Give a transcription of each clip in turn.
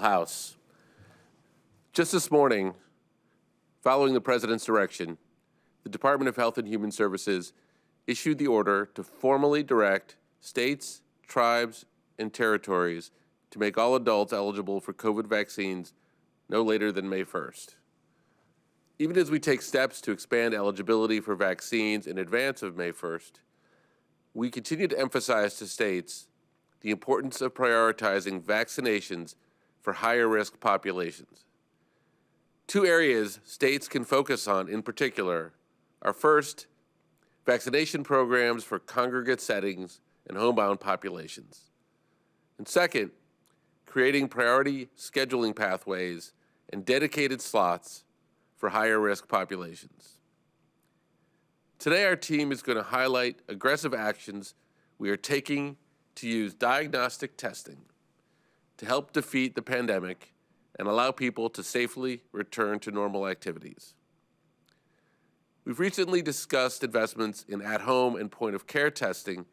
House. Just this morning, following the President's direction, the Department of Health and Human Services issued the order to formally direct states, tribes, and territories to make all adults eligible for COVID vaccines no later than May 1st. Even as we take steps to expand eligibility for vaccines in advance of May 1st, we continue to emphasize to states the importance of prioritizing vaccinations for higher risk populations. Two areas states can focus on in particular are first, vaccination programs for congregate settings and homebound populations. And second, creating priority scheduling pathways and dedicated slots for higher risk populations. Today, our team is going to highlight aggressive actions we are taking to use diagnostic testing to help defeat the pandemic and allow people to safely return to normal activities. We've recently discussed investments in at-home and point-of-care testing,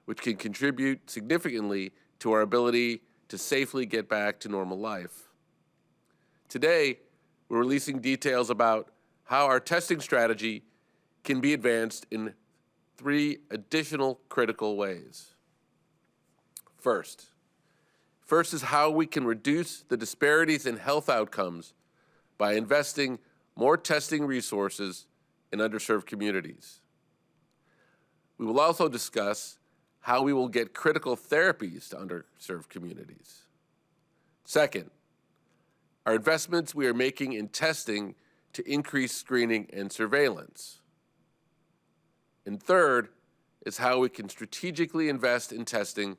which can contribute significantly to our ability to safely get back to normal life. Today, we're releasing details about how our testing strategy can be advanced in 3 additional critical ways. First is how we can reduce the disparities in health outcomes by investing more testing resources in underserved communities. We will also discuss how we will get critical therapies to underserved communities. Second, our investments we are making in testing to increase screening and surveillance. And third is how we can strategically invest in testing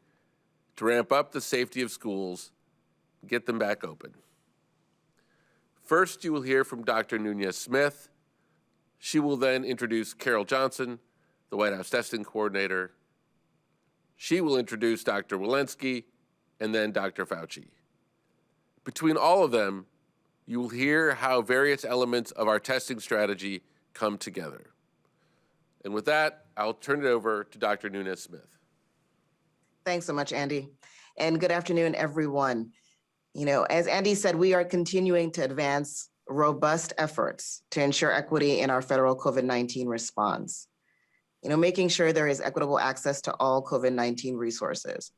to ramp up the safety of schools and get them back open. First, you will hear from Dr. Nunez-Smith. She will then introduce Carol Johnson, the White House testing coordinator. She will introduce Dr. Walensky and then Dr. Fauci. Between all of them, you will hear how various elements of our testing strategy come together. And with that, I'll turn it over to Dr. Nunez-Smith. Thanks so much, Andy. And good afternoon, everyone. As Andy said, we are continuing to advance robust efforts to ensure equity in our federal COVID-19 response. Making sure there is equitable access to all COVID-19 resources.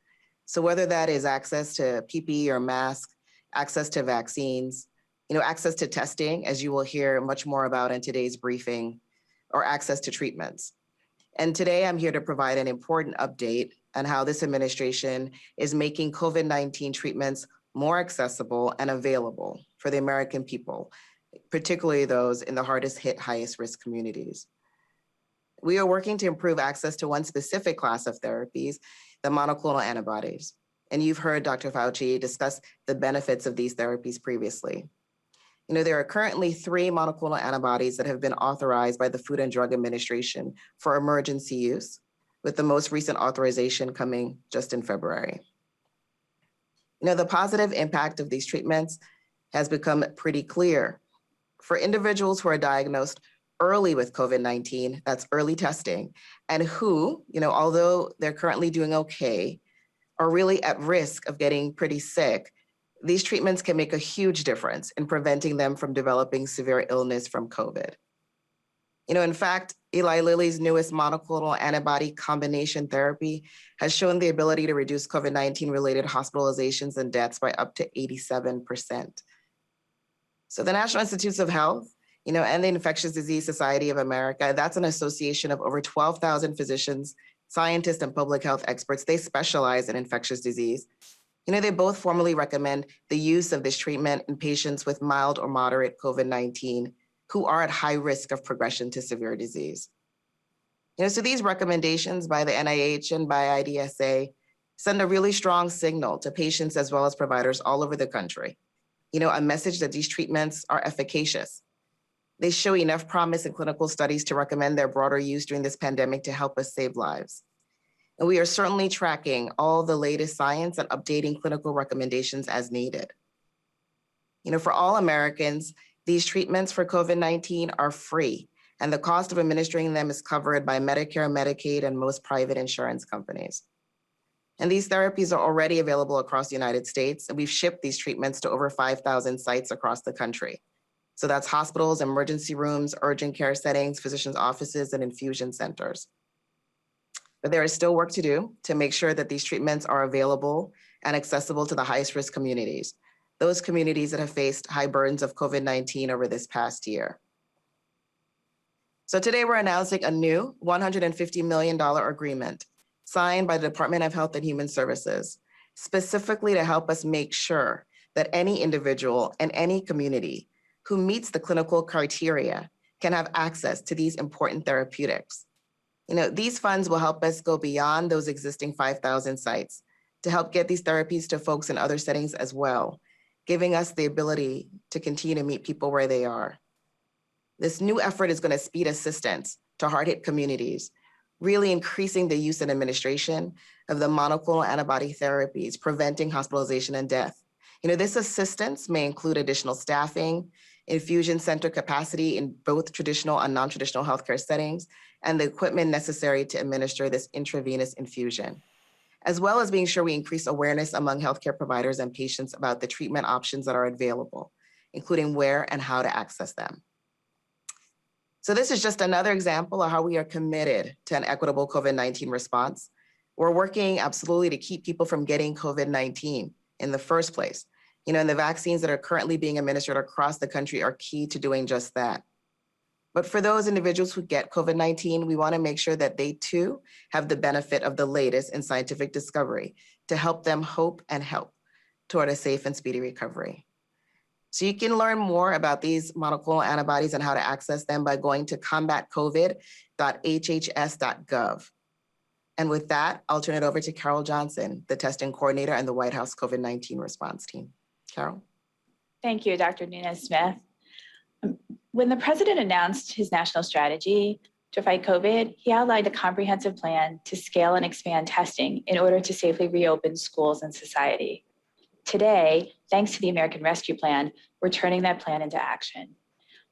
So whether that is access to PPE or masks, access to vaccines, access to testing, as you will hear much more about in today's briefing, or access to treatments. And today I'm here to provide an important update on how this administration is making COVID-19 treatments more accessible and available for the American people, particularly those in the hardest hit, highest risk communities. We are working to improve access to one specific class of therapies, the monoclonal antibodies. And you've heard Dr. Fauci discuss the benefits of these therapies previously. There are currently 3 monoclonal antibodies that have been authorized by the Food and Drug Administration for emergency use, with the most recent authorization coming just in February. The positive impact of these treatments has become pretty clear. For individuals who are diagnosed early with COVID-19, that's early testing, and who, although they're currently doing okay, are really at risk of getting pretty sick, these treatments can make a huge difference in preventing them from developing severe illness from COVID. In fact, Eli Lilly's newest monoclonal antibody combination therapy has shown the ability to reduce COVID-19 related hospitalizations and deaths by up to 87%. So the National Institutes of Health, and the Infectious Disease Society of America, that's an association of over 12,000 physicians, scientists, and public health experts. They specialize in infectious disease. They both formally recommend the use of this treatment in patients with mild or moderate COVID-19 who are at high risk of progression to severe disease. So these recommendations by the NIH and by IDSA send a really strong signal to patients as well as providers all over the country. A message that these treatments are efficacious. They show enough promise in clinical studies to recommend their broader use during this pandemic to help us save lives. And we are certainly tracking all the latest science and updating clinical recommendations as needed. For all Americans, these treatments for COVID-19 are free, and the cost of administering them is covered by Medicare, Medicaid, and most private insurance companies. And these therapies are already available across the United States, and we've shipped these treatments to over 5,000 sites across the country. So that's hospitals, emergency rooms, urgent care settings, physicians' offices, and infusion centers. But there is still work to do to make sure that these treatments are available and accessible to the highest risk communities, those communities that have faced high burdens of COVID-19 over this past year. So today we're announcing a new $150 million agreement signed by the Department of Health and Human Services, specifically to help us make sure that any individual and any community who meets the clinical criteria can have access to these important therapeutics. These funds will help us go beyond those existing 5,000 sites to help get these therapies to folks in other settings as well, giving us the ability to continue to meet people where they are. This new effort is going to speed assistance to hard-hit communities, really increasing the use and administration of the monoclonal antibody therapies, preventing hospitalization and death. This assistance may include additional staffing, infusion center capacity in both traditional and non-traditional healthcare settings, and the equipment necessary to administer this intravenous infusion, as well as being sure we increase awareness among healthcare providers and patients about the treatment options that are available, including where and how to access them. So this is just another example of how we are committed to an equitable COVID-19 response. We're working absolutely to keep people from getting COVID-19 in the first place. And the vaccines that are currently being administered across the country are key to doing just that. But for those individuals who get COVID-19, we want to make sure that they too have the benefit of the latest in scientific discovery to help them hope and help toward a safe and speedy recovery. So you can learn more about these monoclonal antibodies and how to access them by going to combatcovid.hhs.gov. And with that, I'll turn it over to Carol Johnson, the testing coordinator and the White House COVID-19 response team. Carol? Thank you, Dr. Nunez-Smith. When the president announced his national strategy to fight COVID, he outlined a comprehensive plan to scale and expand testing in order to safely reopen schools and society. Today, thanks to the American Rescue Plan, we're turning that plan into action.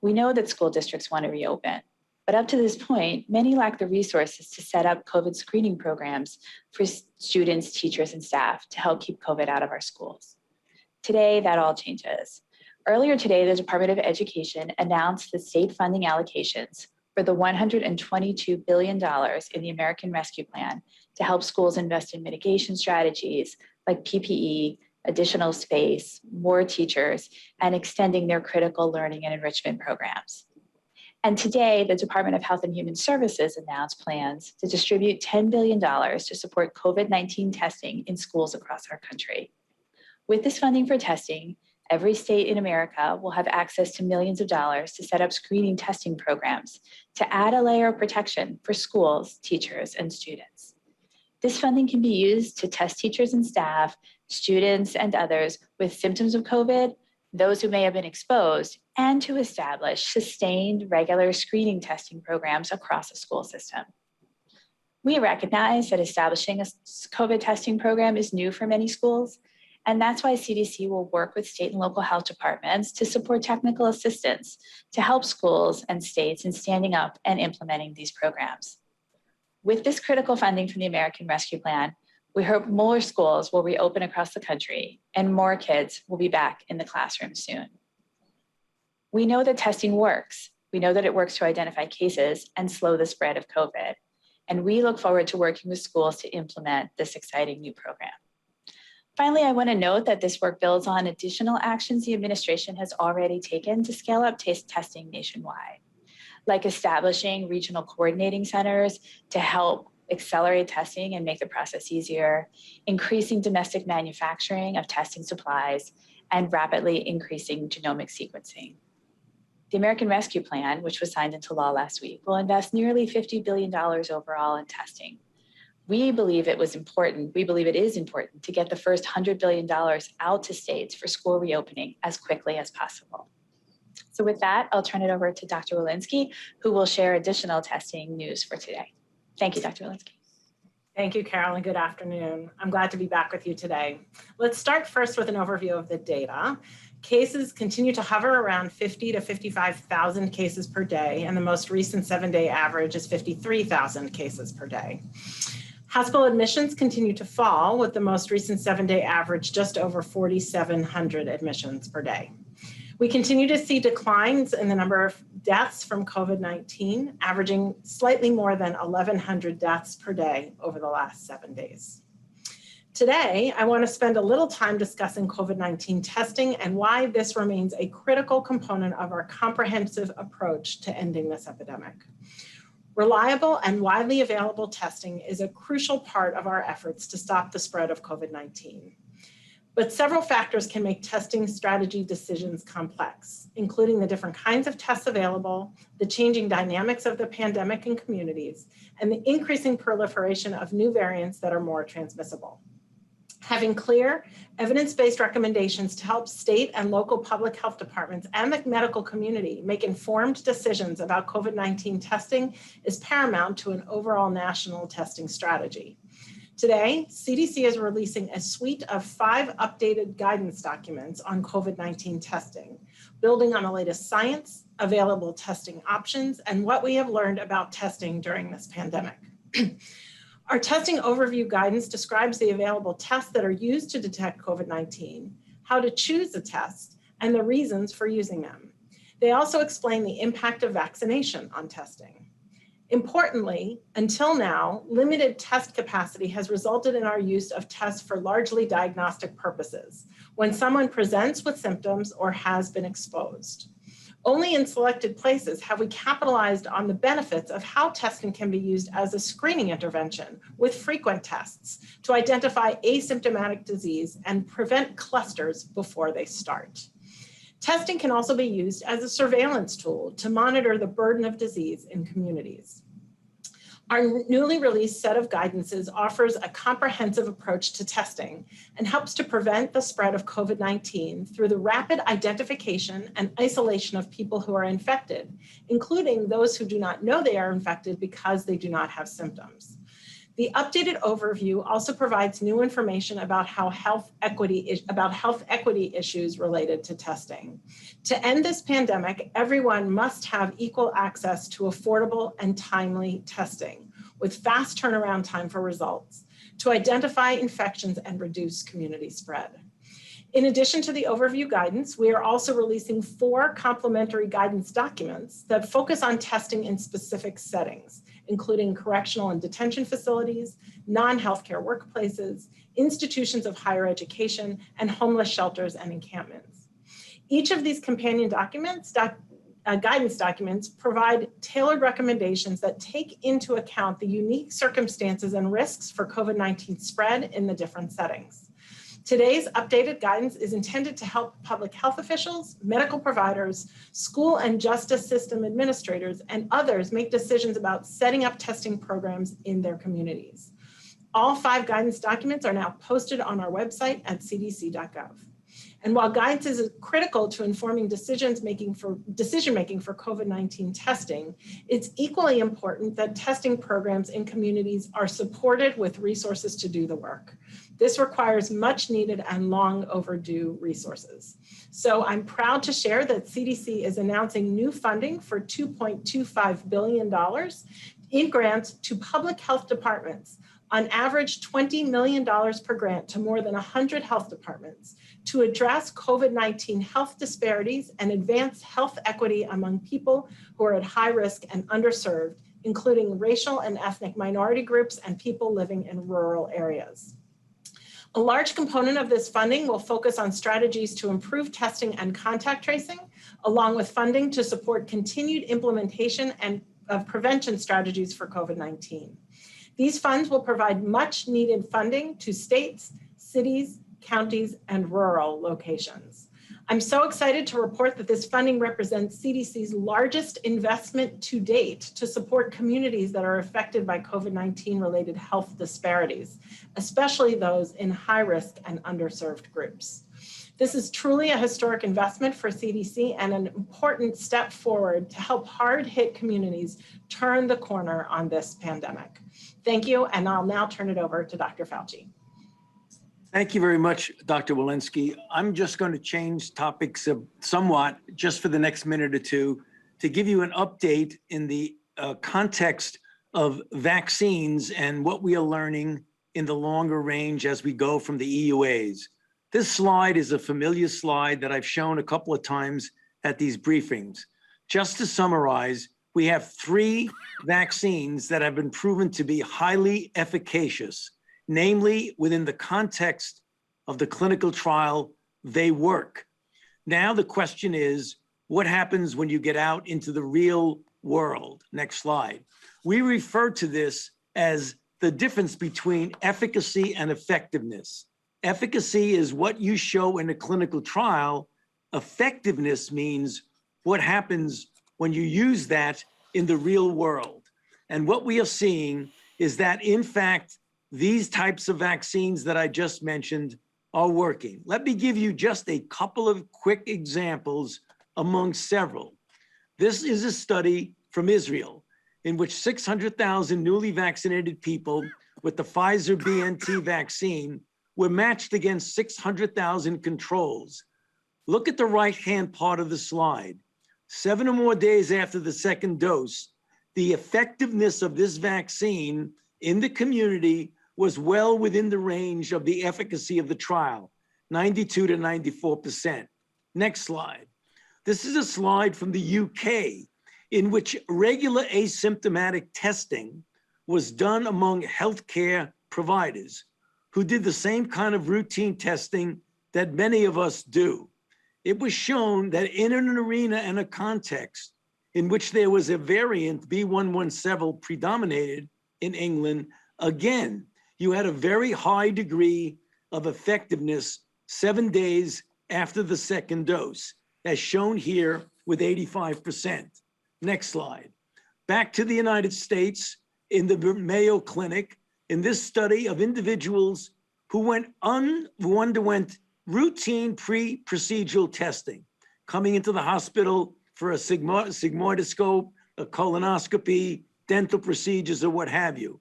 We know that school districts want to reopen, but up to this point, many lack the resources to set up COVID screening programs for students, teachers, and staff to help keep COVID out of our schools. Today, that all changes. Earlier today, the Department of Education announced the state funding allocations for the $122 billion in the American Rescue Plan to help schools invest in mitigation strategies like PPE, additional space, more teachers, and extending their critical learning and enrichment programs. And today, the Department of Health and Human Services announced plans to distribute $10 billion to support COVID-19 testing in schools across our country. With this funding for testing, every state in America will have access to millions of dollars to set up screening testing programs to add a layer of protection for schools, teachers, and students. This funding can be used to test teachers and staff, students, and others with symptoms of COVID, those who may have been exposed, and to establish sustained regular screening testing programs across the school system. We recognize that establishing a COVID testing program is new for many schools, and that's why CDC will work with state and local health departments to support technical assistance to help schools and states in standing up and implementing these programs. With this critical funding from the American Rescue Plan, we hope more schools will reopen across the country and more kids will be back in the classroom soon. We know that testing works. We know that it works to identify cases and slow the spread of COVID. And we look forward to working with schools to implement this exciting new program. Finally, I want to note that this work builds on additional actions the administration has already taken to scale up testing nationwide, like establishing regional coordinating centers to help accelerate testing and make the process easier, increasing domestic manufacturing of testing supplies, and rapidly increasing genomic sequencing. The American Rescue Plan, which was signed into law last week, will invest nearly $50 billion overall in testing. We believe it is important to get the first $100 billion out to states for school reopening as quickly as possible. So with that, I'll turn it over to Dr. Walensky, who will share additional testing news for today. Thank you, Dr. Walensky. Thank you, Carol, and good afternoon. I'm glad to be back with you today. Let's start first with an overview of the data. Cases continue to hover around 50 to 55,000 cases per day, and the most recent 7-day average is 53,000 cases per day. Hospital admissions continue to fall, with the most recent 7-day average just over 4,700 admissions per day. We continue to see declines in the number of deaths from COVID-19, averaging slightly more than 1,100 deaths per day over the last 7 days. Today, I want to spend a little time discussing COVID-19 testing and why this remains a critical component of our comprehensive approach to ending this epidemic. Reliable and widely available testing is a crucial part of our efforts to stop the spread of COVID-19. But several factors can make testing strategy decisions complex, including the different kinds of tests available, the changing dynamics of the pandemic in communities, and the increasing proliferation of new variants that are more transmissible. Having clear, evidence-based recommendations to help state and local public health departments and the medical community make informed decisions about COVID-19 testing is paramount to an overall national testing strategy. Today, CDC is releasing a suite of 5 updated guidance documents on COVID-19 testing, building on the latest science, available testing options, and what we have learned about testing during this pandemic. Our testing overview guidance describes the available tests that are used to detect COVID-19, how to choose a test, and the reasons for using them. They also explain the impact of vaccination on testing. Importantly, until now, limited test capacity has resulted in our use of tests for largely diagnostic purposes, when someone presents with symptoms or has been exposed. Only in selected places have we capitalized on the benefits of how testing can be used as a screening intervention with frequent tests to identify asymptomatic disease and prevent clusters before they start. Testing can also be used as a surveillance tool to monitor the burden of disease in communities. Our newly released set of guidances offers a comprehensive approach to testing and helps to prevent the spread of COVID-19 through the rapid identification and isolation of people who are infected, including those who do not know they are infected because they do not have symptoms. The updated overview also provides new information about health equity issues related to testing. To end this pandemic, everyone must have equal access to affordable and timely testing with fast turnaround time for results to identify infections and reduce community spread. In addition to the overview guidance, we are also releasing 4 complementary guidance documents that focus on testing in specific settings, including correctional and detention facilities, non-healthcare workplaces, institutions of higher education, and homeless shelters and encampments. Each of these companion documents, guidance documents, provide tailored recommendations that take into account the unique circumstances and risks for COVID-19 spread in the different settings. Today's updated guidance is intended to help public health officials, medical providers, school and justice system administrators, and others make decisions about setting up testing programs in their communities. All 5 guidance documents are now posted on our website at cdc.gov. And while guidance is critical to informing decision-making for COVID-19 testing, it's equally important that testing programs in communities are supported with resources to do the work. This requires much needed and long overdue resources. So I'm proud to share that CDC is announcing new funding for $2.25 billion in grants to public health departments, on average $20 million per grant to more than 100 health departments, to address COVID-19 health disparities and advance health equity among people who are at high risk and underserved, including racial and ethnic minority groups and people living in rural areas. A large component of this funding will focus on strategies to improve testing and contact tracing, along with funding to support continued implementation of prevention strategies for COVID-19. These funds will provide much needed funding to states, cities, counties, and rural locations. I'm so excited to report that this funding represents CDC's largest investment to date to support communities that are affected by COVID-19 related health disparities, especially those in high risk and underserved groups. This is truly a historic investment for CDC and an important step forward to help hard hit communities turn the corner on this pandemic. Thank you, and I'll now turn it over to Dr. Fauci. Thank you very much, Dr. Walensky. I'm just going to change topics somewhat just for the next minute or two to give you an update in the context of vaccines and what we are learning in the longer range as we go from the EUAs. This slide is a familiar slide that I've shown a couple of times at these briefings. Just to summarize, we have 3 vaccines that have been proven to be highly efficacious, namely within the context of the clinical trial, they work. Now the question is, what happens when you get out into the real world? Next slide. We refer to this as the difference between efficacy and effectiveness. Efficacy is what you show in a clinical trial. Effectiveness means what happens when you use that in the real world. And what we are seeing is that, in fact, these types of vaccines that I just mentioned are working. Let me give you just a couple of quick examples among several. This is a study from Israel in which 600,000 newly vaccinated people with the Pfizer BNT vaccine were matched against 600,000 controls. Look at the right-hand part of the slide. 7 or more days after the second dose, the effectiveness of this vaccine in the community was well within the range of the efficacy of the trial, 92 to 94%. Next slide. This is a slide from the UK in which regular asymptomatic testing was done among healthcare providers who did the same kind of routine testing that many of us do. It was shown that in an arena and a context in which there was a variant, B117 predominated in England, again, you had a very high degree of effectiveness 7 days after the second dose, as shown here with 85%. Next slide. Back to the United States, in the Mayo Clinic, in this study of individuals who underwent routine pre-procedural testing, coming into the hospital for a sigmoidoscope, a colonoscopy, dental procedures, or what have you.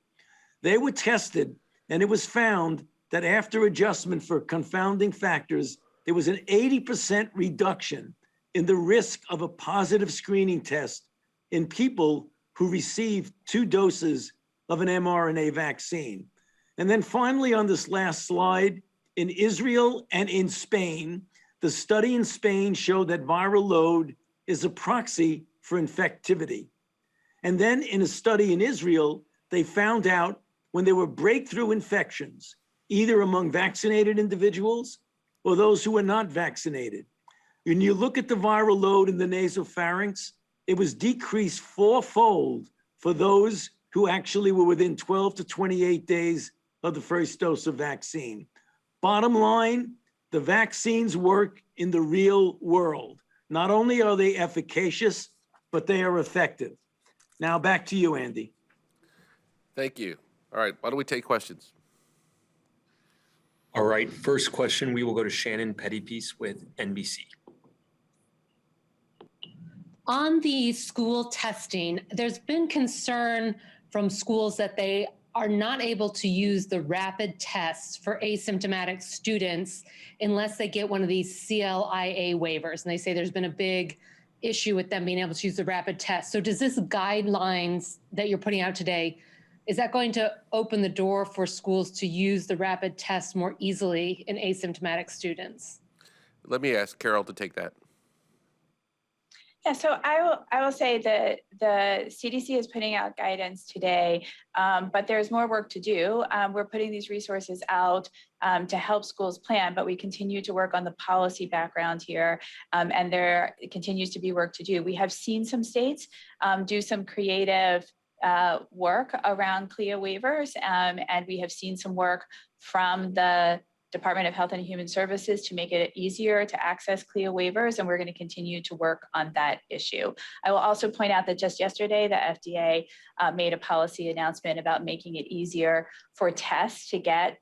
They were tested, and it was found that after adjustment for confounding factors, there was an 80% reduction in the risk of a positive screening test in people who received 2 doses of an mRNA vaccine. And then finally, on this last slide, in Israel and in Spain, the study in Spain showed that viral load is a proxy for infectivity. And then in a study in Israel, they found out when there were breakthrough infections, either among vaccinated individuals or those who were not vaccinated. When you look at the viral load in the nasopharynx, it was decreased 4-fold for those who actually were within 12 to 28 days of the first dose of vaccine. Bottom line, the vaccines work in the real world. Not only are they efficacious, but they are effective. Now back to you, Andy. Thank you. All right, why don't we take questions? All right, first question, we will go to Shannon Pettypiece with NBC. On the school testing, there's been concern from schools that they are not able to use the rapid tests for asymptomatic students unless they get one of these CLIA waivers. And they say there's been a big issue with them being able to use the rapid test. So does this guidelines that you're putting out today, is that going to open the door for schools to use the rapid test more easily in asymptomatic students? Let me ask Carol to take that. Yeah, so I will say that the CDC is putting out guidance today, but there's more work to do. We're putting these resources out to help schools plan, but we continue to work on the policy background here, and there continues to be work to do. We have seen some states do some creative work around CLIA waivers, and we have seen some work from the Department of Health and Human Services to make it easier to access CLIA waivers, and we're going to continue to work on that issue. I will also point out that just yesterday, the FDA made a policy announcement about making it easier for tests to get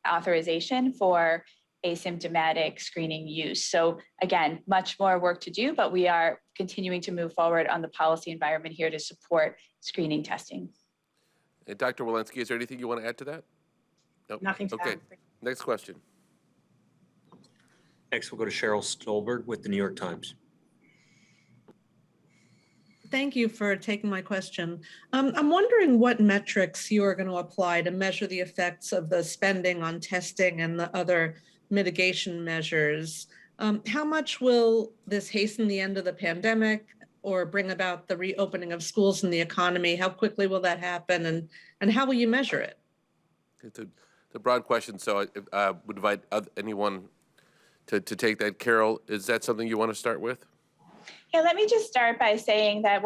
authorization for asymptomatic screening use. So again, much more work to do, but we are continuing to move forward on the policy environment here to support screening testing. And Dr. Walensky, is there anything you want to add to that? Nope. Nothing to Okay. add. Next question. Next, we'll go to Cheryl Stolberg with the New York Times. Thank you for taking my question. I'm wondering what metrics you are going to apply to measure the effects of the spending on testing and the other mitigation measures. How much will this hasten the end of the pandemic or bring about the reopening of schools and the economy? How quickly will that happen, and how will you measure it? It's a broad question, so I would invite anyone to take that. Carol, is that something you want to start with? Yeah, let me just start by saying that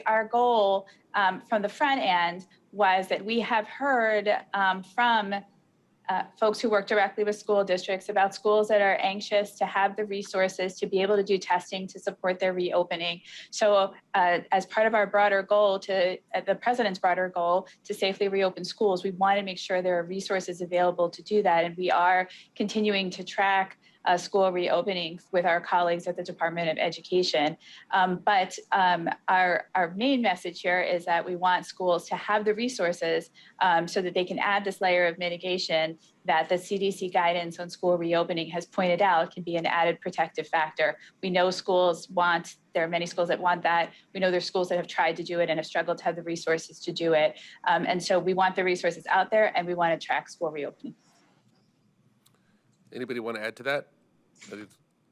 our goal from the front end was that we have heard from folks who work directly with school districts about schools that are anxious to have the resources to be able to do testing to support their reopening. So as part of our broader goal the president's broader goal to safely reopen schools, we want to make sure there are resources available to do that. And we are continuing to track school reopening with our colleagues at the Department of Education. But our main message here is that we want schools to have the resources so that they can add this layer of mitigation that the CDC guidance on school reopening has pointed out can be an added protective factor. We know there are many schools that want that. We know there's schools that have tried to do it and have struggled to have the resources to do it. And so we want the resources out there, and we want to track school reopening. Anybody want to add to that?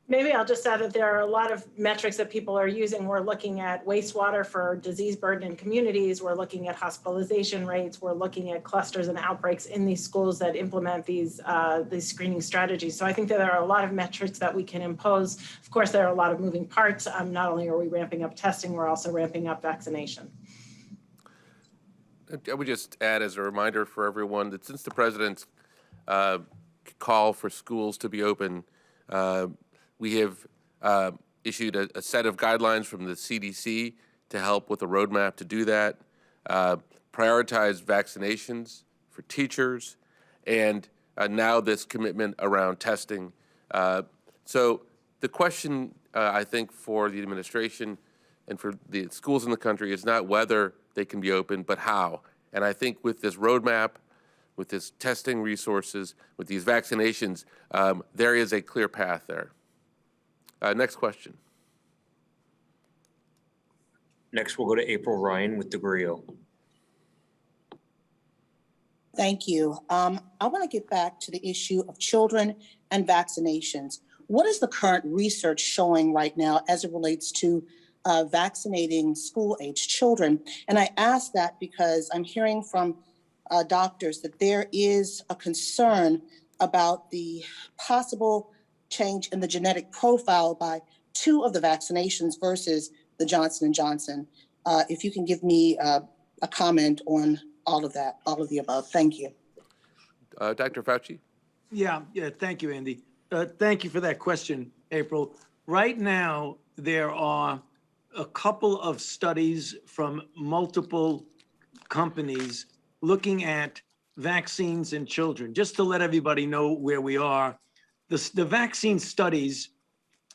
Maybe I'll just add that there are a lot of metrics that people are using. We're looking at wastewater for disease burden in communities. We're looking at hospitalization rates. We're looking at clusters and outbreaks in these schools that implement these screening strategies. So I think that there are a lot of metrics that we can impose. Of course, there are a lot of moving parts. Not only are we ramping up testing, we're also ramping up vaccination. I would just add as a reminder for everyone that since the president's call for schools to be open, we have issued a set of guidelines from the CDC to help with a roadmap to do that, prioritize vaccinations for teachers, and now this commitment around testing. So the question, I think, for the administration and for the schools in the country is not whether they can be open, but how. And I think with this roadmap, with this testing resources, with these vaccinations, there is a clear path there. Next question. Next, we'll go to April Ryan with DeGrio. Thank you. I want to get back to the issue of children and vaccinations. What is the current research showing right now as it relates to vaccinating school-age children? And I ask that because I'm hearing from doctors that there is a concern about the possible change in the genetic profile by 2 of the vaccinations versus the Johnson & Johnson. If you can give me a comment on all of that, all of the above. Thank you. Dr. Fauci? Yeah, thank you, Andy. Thank you for that question, April. Right now, there are a couple of studies from multiple companies looking at vaccines in children. Just to let everybody know where we are, the vaccine studies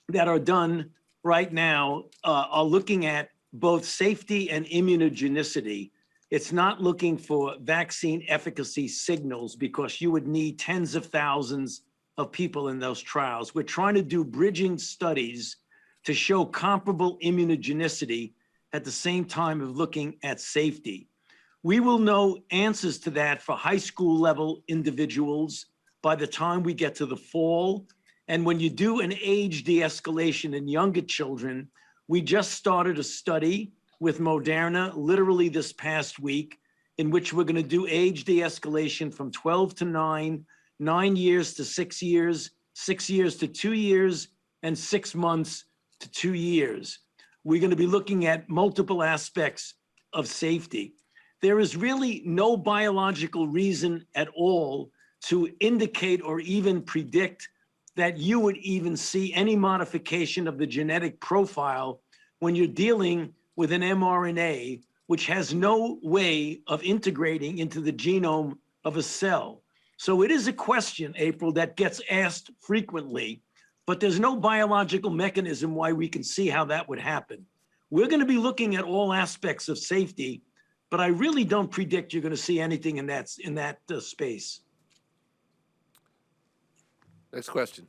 that are done right now are looking at both safety and immunogenicity. It's not looking for vaccine efficacy signals because you would need tens of thousands of people in those trials. We're trying to do bridging studies to show comparable immunogenicity at the same time of looking at safety. We will know answers to that for high school level individuals by the time we get to the fall. And when you do an age de-escalation in younger children, we just started a study with Moderna literally this past week, in which we're going to do age de-escalation from 12 to 9, 9 years to 6 years, 6 years to 2 years, and 6 months to 2 years. We're going to be looking at multiple aspects of safety. There is really no biological reason at all to indicate or even predict that you would even see any modification of the genetic profile when you're dealing with an mRNA, which has no way of integrating into the genome of a cell. So it is a question, April, that gets asked frequently, but there's no biological mechanism why we can see how that would happen. We're going to be looking at all aspects of safety, but I really don't predict you're going to see anything in that space. Next question.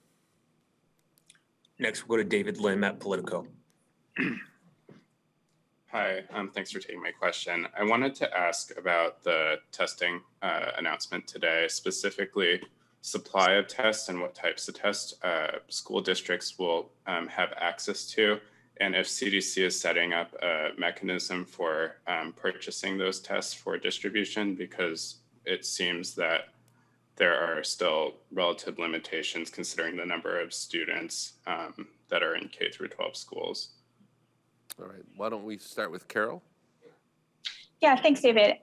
Next, we'll go to David Lim at Politico. Hi, thanks for taking my question. I wanted to ask about the testing announcement today, specifically supply of tests and what types of tests school districts will have access to, and if CDC is setting up a mechanism for purchasing those tests for distribution, because it seems that there are still relative limitations considering the number of students that are in K through 12 schools. All right, why don't we start with Carol? Yeah, thanks, David.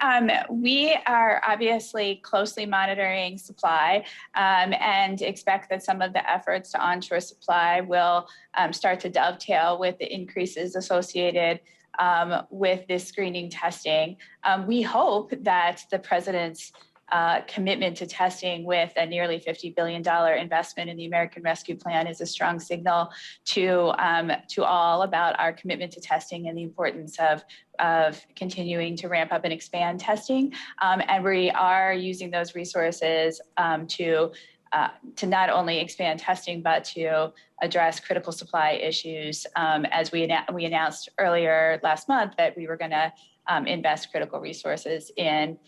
We are obviously closely monitoring supply and expect that some of the efforts to onshore supply will start to dovetail with the increases associated with this screening testing. We hope that the president's commitment to testing with a nearly $50 billion investment in the American Rescue Plan is a strong signal to all about our commitment to testing and the importance of continuing to ramp up and expand testing. And we are using those resources to not only expand testing, but to address critical supply issues. As we announced earlier last month that we were going to invest critical resources in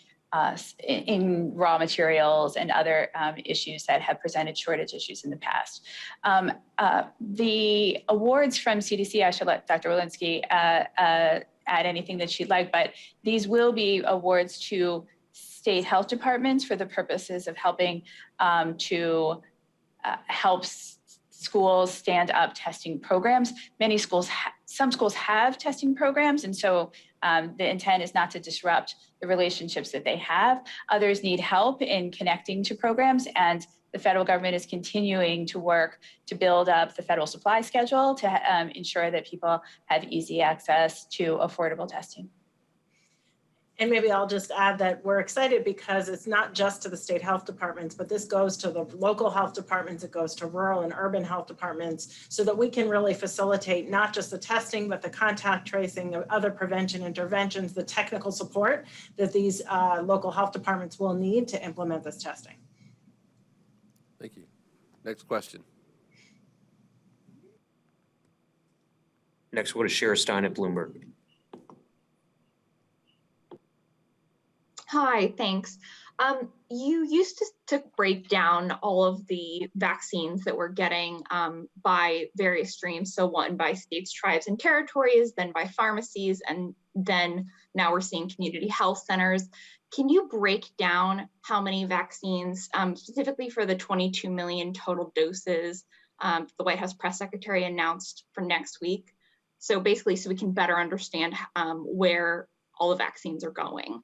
raw materials and other issues that have presented shortage issues in the past. The awards from CDC, I should let Dr. Walensky add anything that she'd like, but these will be awards to state health departments for the purposes of helping to help schools stand up testing programs. Some schools have testing programs, and so the intent is not to disrupt the relationships that they have. Others need help in connecting to programs, and the federal government is continuing to work to build up the federal supply schedule to ensure that people have easy access to affordable testing. And maybe I'll just add that we're excited because it's not just to the state health departments, but this goes to the local health departments, it goes to rural and urban health departments, so that we can really facilitate not just the testing, but the contact tracing, the other prevention interventions, the technical support that these local health departments will need to implement this testing. Thank you. Next question. Next, we'll go to Shara Stein at Bloomberg. Hi, thanks. You used to break down all of the vaccines that we're getting by various streams. So one by states, tribes, and territories, then by pharmacies, and then now we're seeing community health centers. Can you break down how many vaccines, specifically for the 22 million total doses the White House press secretary announced for next week? So basically, so we can better understand where all the vaccines are going.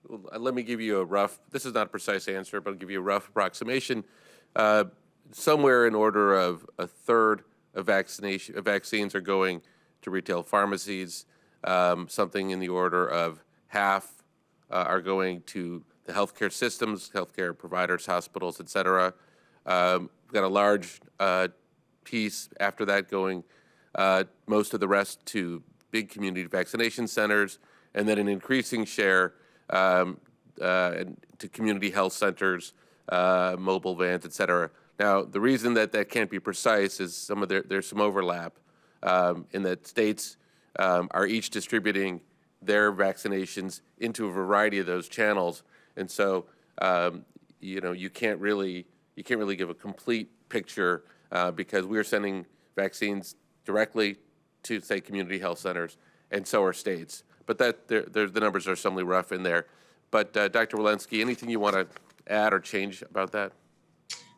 Well, let me give you a rough, this is not a precise answer, but I'll give you a rough approximation. Somewhere in order of a third of vaccines are going to retail pharmacies. Something in the order of half are going to the healthcare systems, healthcare providers, hospitals, et cetera. We've got a large piece after that going, most of the rest to big community vaccination centers, and then an increasing share to community health centers, mobile vans, et cetera. Now, the reason that that can't be precise is there's some overlap in that states are each distributing their vaccinations into a variety of those channels, and so you can't really give a complete picture because we're sending vaccines directly to, say, community health centers, and so are states. But the numbers are somewhat rough in there. But Dr. Walensky, anything you want to add or change about that?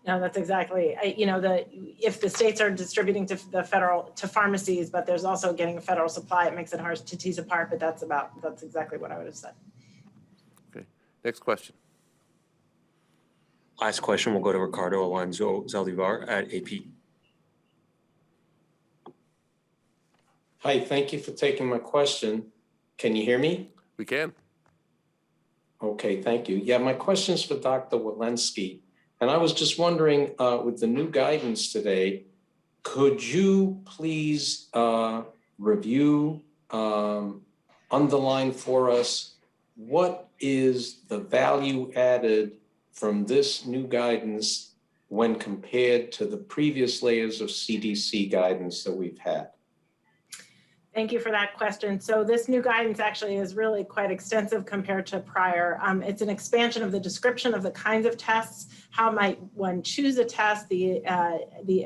No, that's exactly. If the states are distributing to pharmacies, but there's also getting a federal supply, it makes it hard to tease apart. But that's exactly what I would have said. Okay. Next question. Last question, we'll go to Ricardo Alonso Zaldivar at AP. Hi, thank you for taking my question. Can you hear me? We can. Okay, thank you. Yeah, my question is for Dr. Walensky. And I was just wondering, with the new guidance today, could you please review, underline for us, what is the value added from this new guidance when compared to the previous layers of CDC guidance that we've had? Thank you for that question. So this new guidance actually is really quite extensive compared to prior. It's an expansion of the description of the kinds of tests, how might one choose a test, the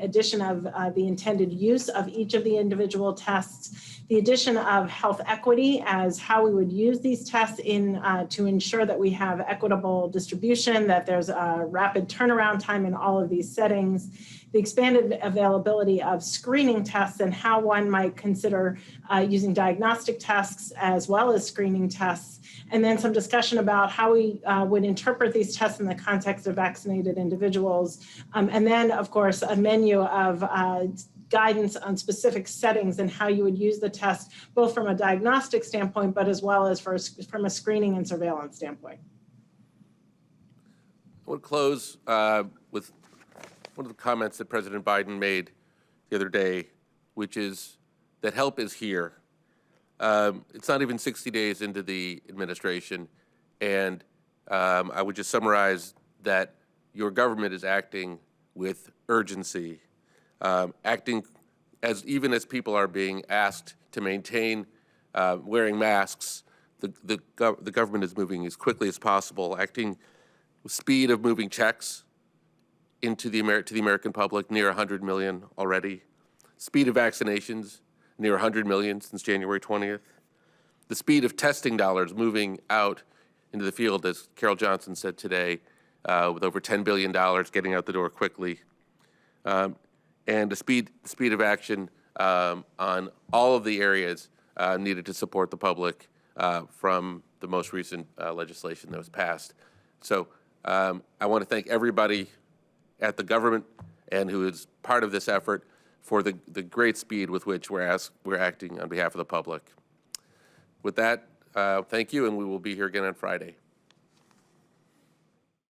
addition of the intended use of each of the individual tests, the addition of health equity as how we would use these tests to ensure that we have equitable distribution, that there's a rapid turnaround time in all of these settings, the expanded availability of screening tests and how one might consider using diagnostic tests as well as screening tests, and then some discussion about how we would interpret these tests in the context of vaccinated individuals. And then, of course, a menu of guidance on specific settings and how you would use the test, both from a diagnostic standpoint, but as well as from a screening and surveillance standpoint. I want to close with one of the comments that President Biden made the other day, which is that help is here. It's not even 60 days into the administration, and I would just summarize that your government is acting with urgency, acting even as people are being asked to maintain wearing masks. The government is moving as quickly as possible, acting with speed of moving checks to the American public, near 100 million already. Speed of vaccinations, near 100 million since January 20th. The speed of testing dollars moving out into the field, as Carol Johnson said today, with over $10 billion getting out the door quickly. And the speed of action on all of the areas needed to support the public from the most recent legislation that was passed. So I want to thank everybody at the government and who is part of this effort for the great speed with which we're acting on behalf of the public. With that, thank you, and we will be here again on Friday.